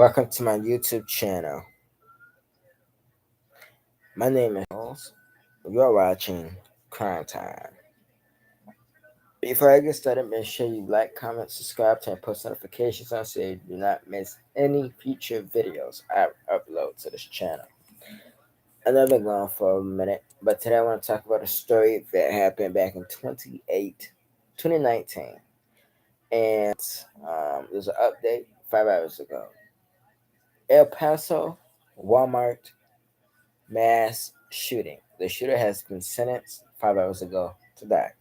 Welcome to my YouTube channel. My name is Charles. You're watching Crime Time. Before I get started, make sure you like, comment, subscribe, turn post notifications on so you do not miss any future videos I upload to this channel. I know I've been going for a minute, but today I want to talk about a story that happened back in 2019. And there's an update 5 hours ago. El Paso Walmart mass shooting. The shooter has been sentenced 5 hours ago to die.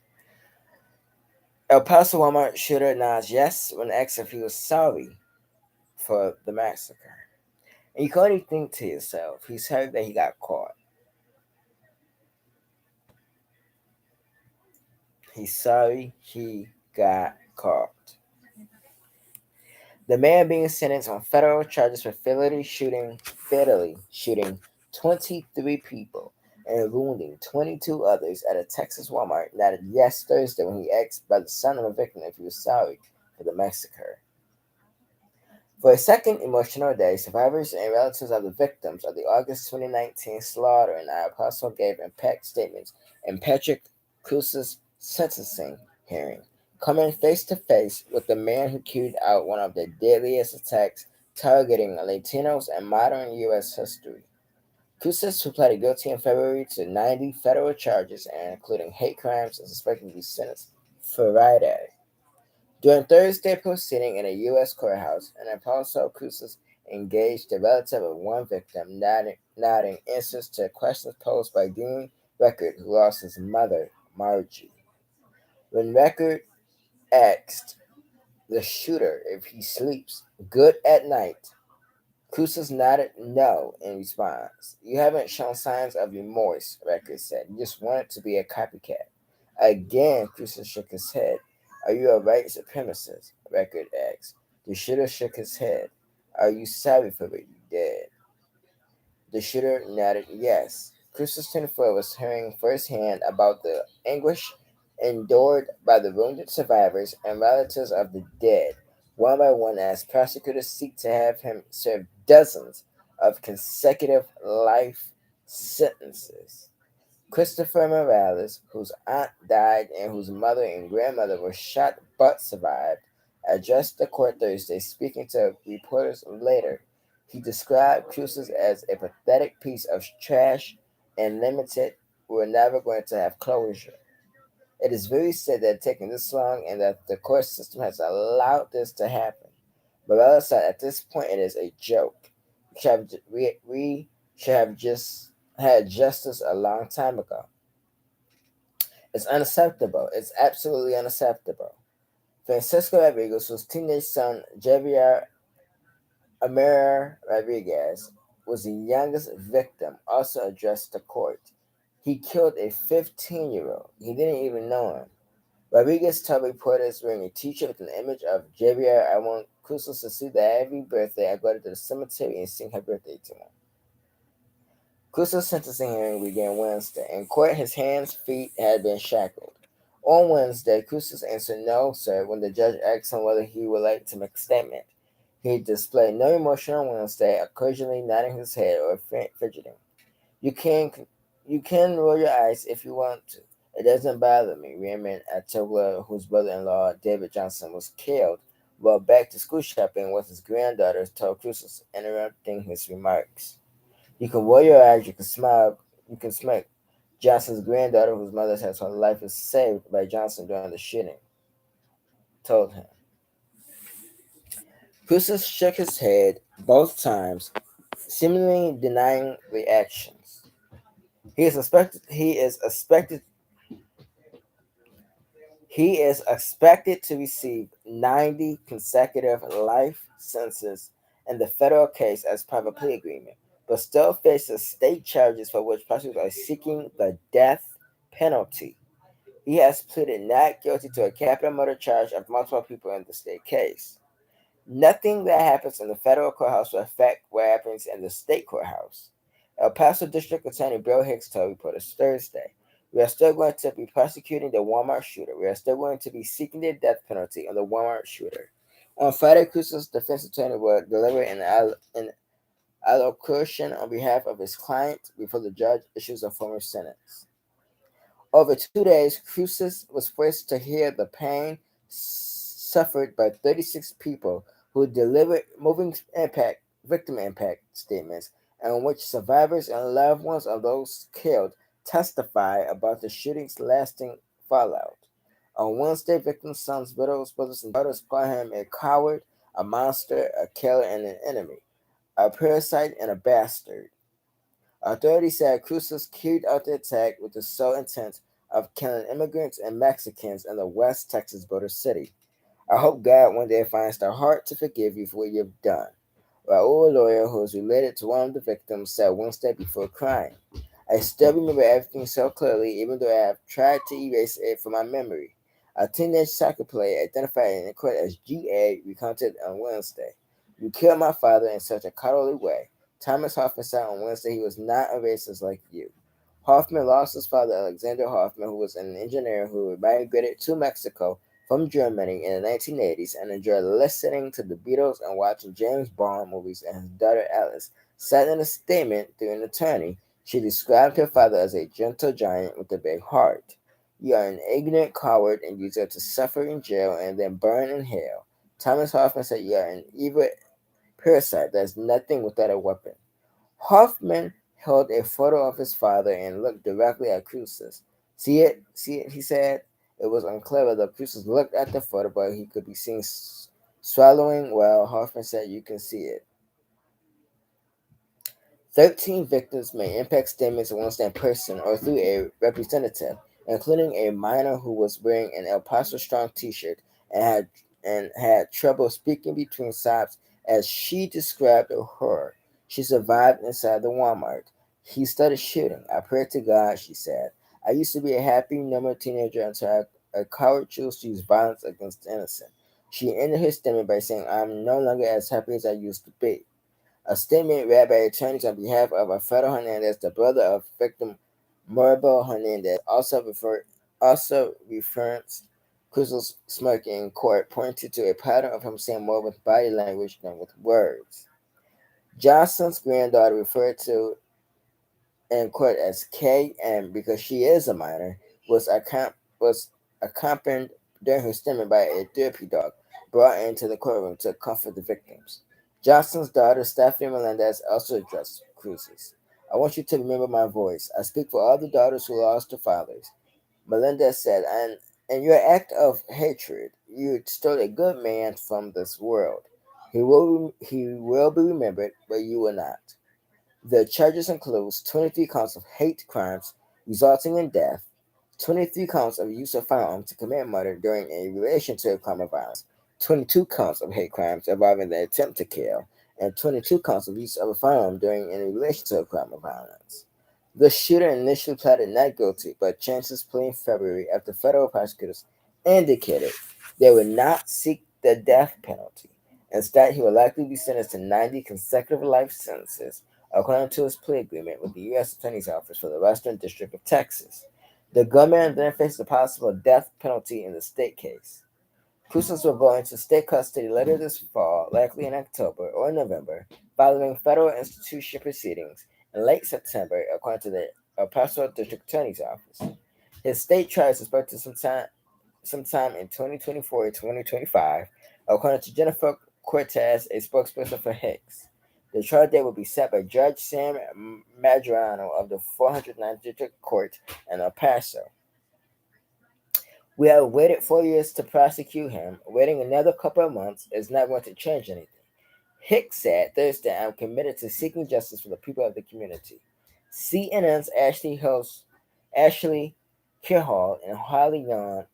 El Paso Walmart shooter nods yes when asked if he was sorry for the massacre. And you can only think to yourself, he's sorry that he got caught. He's sorry he got caught. The man being sentenced on federal charges for fatally shooting 23 people and wounding 22 others at a Texas Walmart nodded yes Thursday when he asked by the son of a victim if he was sorry for the massacre. For a second emotional day, survivors and relatives of the victims of the August 2019 slaughter in El Paso gave impact statements in Patrick Cruz's sentencing hearing, coming face to face with the man who carried out one of the deadliest attacks targeting Latinos in modern U.S. history. Cruz, who pleaded guilty in February to 90 federal charges, including hate crimes, is expected to be sentenced Friday. During Thursday proceeding in a U.S. courthouse, an Apostle Cruz engaged the relative of one victim, nodding answers to questions posed by Dean Record, who lost his mother, Margie. When Record asked the shooter if he sleeps good at night, Cruz nodded no in response. You haven't shown signs of remorse, Record said. You just wanted to be a copycat. Again, Cruz shook his head. Are you a white supremacist? Record asked. The shooter shook his head. Are you sorry for what you did? The shooter nodded yes. Cruz 24 was hearing firsthand about the anguish endured by the wounded survivors and relatives of the dead, one by one, as prosecutors seek to have him serve dozens of consecutive life sentences. Christopher Morales, whose aunt died and whose mother and grandmother were shot but survived, addressed the court Thursday, speaking to reporters later. He described Cruz as a pathetic piece of trash and limited. We're never going to have closure. It is very sad that it's taken this long and that the court system has allowed this to happen. Morales said at this point it is a joke. We should have just had justice a long time ago. It's unacceptable. It's absolutely unacceptable. Francisco Rodriguez, whose teenage son, Javier Amir Rodriguez, was the youngest victim, also addressed the court. He killed a 15-year-old. He didn't even know him. Rodriguez told reporters wearing a t-shirt with an image of Javier, I want Cruz to see that every birthday I go to the cemetery and sing happy birthday to him. Cruz's sentencing hearing began Wednesday. In court, his hands, feet had been shackled. On Wednesday, Cruz answered no, sir, when the judge asked him whether he would like to make a statement. He displayed no emotion on Wednesday, occasionally nodding his head or fidgeting. You can you can roll your eyes if you want to. It doesn't bother me. Raymond Atola, whose brother-in-law David Johnson was killed while back to school shopping with his granddaughter, told Cruz, interrupting his remarks. You can roll your eyes, you can smile, you can smirk. Johnson's granddaughter, whose mother says her life was saved by Johnson during the shooting, told him. Cruz shook his head both times, seemingly denying the actions. He is expected to receive 90 consecutive life sentences in the federal case as part of a plea agreement, but still faces state charges for which prosecutors are seeking the death penalty. He has pleaded not guilty to a capital murder charge of multiple people in the state case. Nothing that happens in the federal courthouse will affect what happens in the state courthouse. El Paso District Attorney Bill Hicks told reporters Thursday, we are still going to be prosecuting the Walmart shooter. We are still going to be seeking the death penalty on the Walmart shooter. On Friday, Cruz's defense attorney will deliver an allocution on behalf of his client before the judge issues a formal sentence. Over 2 days, Cruces was forced to hear the pain suffered by 36 people who delivered moving impact victim impact statements, in which survivors and loved ones of those killed testify about the shooting's lasting fallout. On Wednesday, victims' sons, widows, brothers, and daughters call him a coward, a monster, a killer, and an enemy, a parasite, and a bastard. Authorities said Cruz carried out the attack with the sole intent of killing immigrants and Mexicans in the West Texas border city. I hope God one day finds the heart to forgive you for what you've done. Raul, a lawyer who is related to one of the victims, said Wednesday before crying. I still remember everything so clearly, even though I have tried to erase it from my memory. A teenage soccer player identified in court as GA recounted on Wednesday. You killed my father in such a cowardly way. Thomas Hoffman said on Wednesday he was not a racist like you. Hoffman lost his father, Alexander Hoffman, who was an engineer who migrated to Mexico from Germany in the 1980s and enjoyed listening to the Beatles and watching James Bond movies, and his daughter Alice said in a statement through an attorney she described her father as a gentle giant with a big heart. You are an ignorant coward and you deserve to suffer in jail and then burn in hell. Thomas Hoffman said you are an evil parasite that is nothing without a weapon. Hoffman held a photo of his father and looked directly at Cruces. See it, he said. It was unclear whether Cruces looked at the photo, but he could be seen swallowing while Hoffman said you can see it. 13 victims made impact statements once in person or through a representative, including a minor who was wearing an El Paso Strong T-shirt and had trouble speaking between sobs as she described the horror. She survived inside the Walmart. He started shooting. I prayed to God, she said. I used to be a happy, normal teenager until a coward chose to use violence against the innocent. She ended her statement by saying, I'm no longer as happy as I used to be. A statement read by attorneys on behalf of Alfredo Hernandez, the brother of victim Maribel Hernandez, also referenced Cruz's smirking in court, pointed to a pattern of him saying more with body language than with words. Johnson's granddaughter referred to in court as K, and because she is a minor, was accompanied during her statement by a therapy dog brought into the courtroom to comfort the victims. Johnson's daughter, Stephanie Melendez, also addressed Cruz's. I want you to remember my voice. I speak for all the daughters who lost their fathers. Melendez said, and in your act of hatred, you stole a good man from this world. He will be remembered, but you will not. The charges include 23 counts of hate crimes resulting in death, 23 counts of use of firearm to commit murder during a relation to a crime of violence, 22 counts of hate crimes involving the attempt to kill, and 22 counts of use of a firearm during a relation to a crime of violence. The shooter initially pleaded not guilty, but changed his plea in February after federal prosecutors indicated they would not seek the death penalty. Instead, he will likely be sentenced to 90 consecutive life sentences, according to his plea agreement with the U.S. Attorney's Office for the Western District of Texas. The gunman then faces a possible death penalty in the state case. Cruz will go into state custody later this fall, likely in October or November, following federal institution proceedings in late September, according to the El Paso District Attorney's Office. His state trial is expected sometime in 2024 or 2025, according to Jennifer Cortez, a spokesperson for Hicks. The trial date will be set by Judge Sam Madrano of the 409th District Court in El Paso. We have waited 4 years to prosecute him. Waiting another couple of months is not going to change anything. Hicks said Thursday, I'm committed to seeking justice for the people of the community. CNN's Ashley Kirhall and Holly Young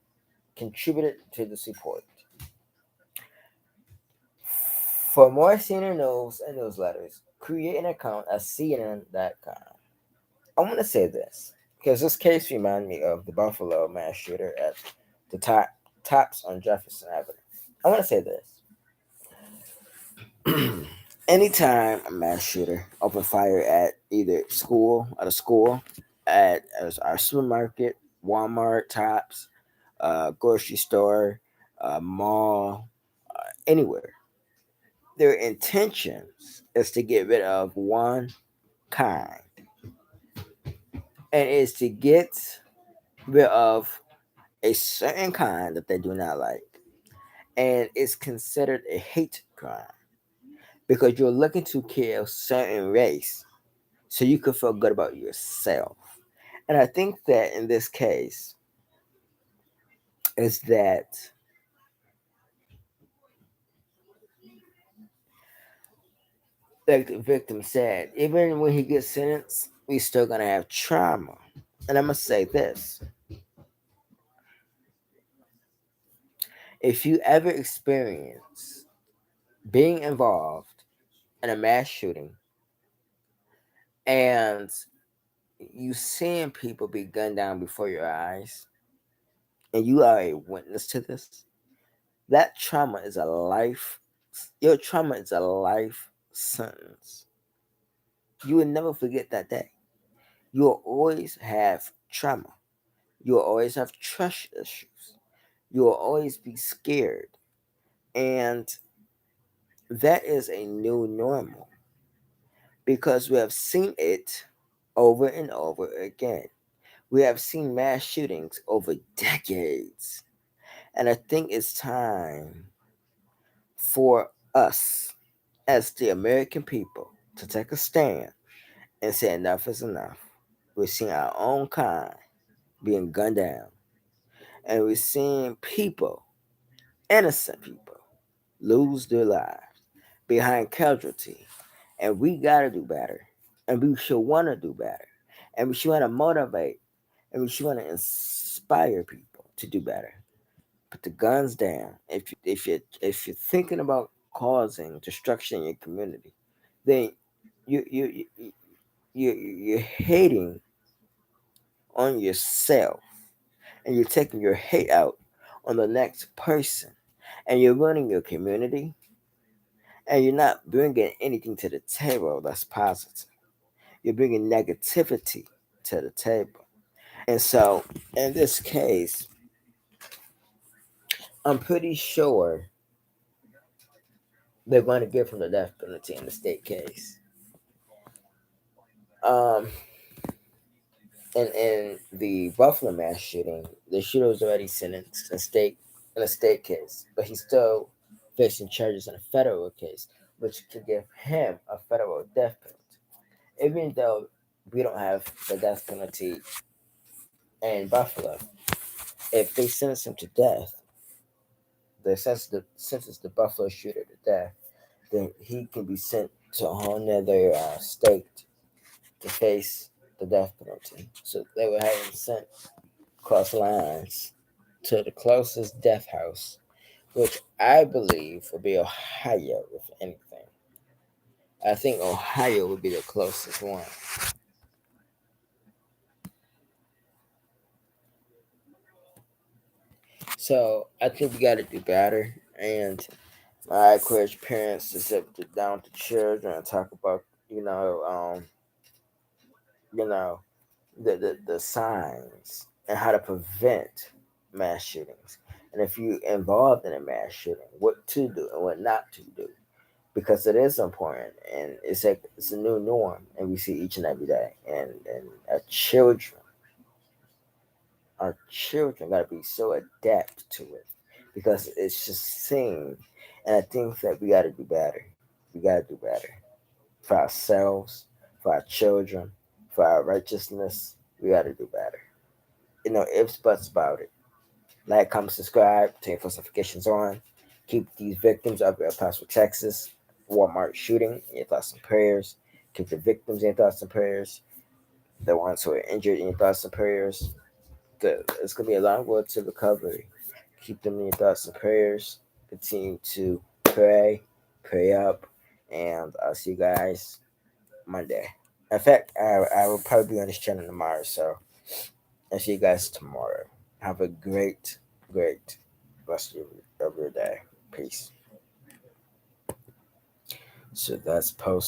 contributed to this report. For more CNN news and newsletters, create an account at CNN.com. I want to say this because this case reminded me of the Buffalo mass shooter at the Tops on Jefferson Avenue. I want to say this. Anytime a mass shooter open fire at at a school, at our supermarket, Walmart, Tops, grocery store, mall, anywhere. Their intentions is to get rid of one kind, and is to get rid of a certain kind that they do not like, and it's considered a hate crime because you're looking to kill certain race so you can feel good about yourself. And I think that in this case is that, like the victim said, even when he gets sentenced, we still gonna have trauma. And I must say this: if you ever experience being involved in a mass shooting and you seeing people be gunned down before your eyes, and you are a witness to this, that trauma is a life. Your trauma is a life sentence. You will never forget that day. You will always have trauma. You will always have trust issues. You will always be scared. And that is a new normal because we have seen it over and over again. We have seen mass shootings over decades. And I think it's time for us, as the American people, to take a stand and say enough is enough. We're seeing our own kind being gunned down, and we're seeing people, innocent people, lose their lives behind casualty. And we gotta do better. And we should wanna do better. And we should wanna motivate and we should wanna inspire people to do better. Put the guns down. If you're thinking about causing destruction in your community, then you you're hating on yourself, and you're taking your hate out on the next person, and you're ruining your community, and you're not bringing anything to the table that's positive. You're bringing negativity to the table. And so, in this case, I'm pretty sure they're going to give him the death penalty in the state case. Um, and in the Buffalo mass shooting, the shooter was already sentenced in a state case, but he's still facing charges in a federal case, which could give him a federal death penalty. Even though we don't have the death penalty in Buffalo, if they sentence him to death, sentence the Buffalo shooter to death, then he can be sent to a whole nother state to face the death penalty. So they would have him sent across lines to the closest death house, which I believe would be Ohio, if anything. I think Ohio would be the closest one. So I think we got to do better. And I encourage parents to sit down with the children and talk about, you know, the signs and how to prevent mass shootings. And if you involved in a mass shooting, what to do and what not to do, because it is important and it's a new norm, and we see each and every day. And our children got to be so adept to it because it's just seen. And I think that we got to do better. We got to do better for ourselves, for our children, for our righteousness. We got to do better. Ifs, buts about it. Like, comment, subscribe, turn post notifications on. Keep these victims up at Paso Texas Walmart shooting in your thoughts and prayers. Keep the victims in your thoughts and prayers. The ones who are injured in your thoughts and prayers. It's gonna be a long road to recovery. Keep them in your thoughts and prayers. Continue to pray up, and I'll see you guys Monday. In fact, I will probably be on this channel tomorrow, so I'll see you guys tomorrow. Have a great rest of your day. Peace. So that's post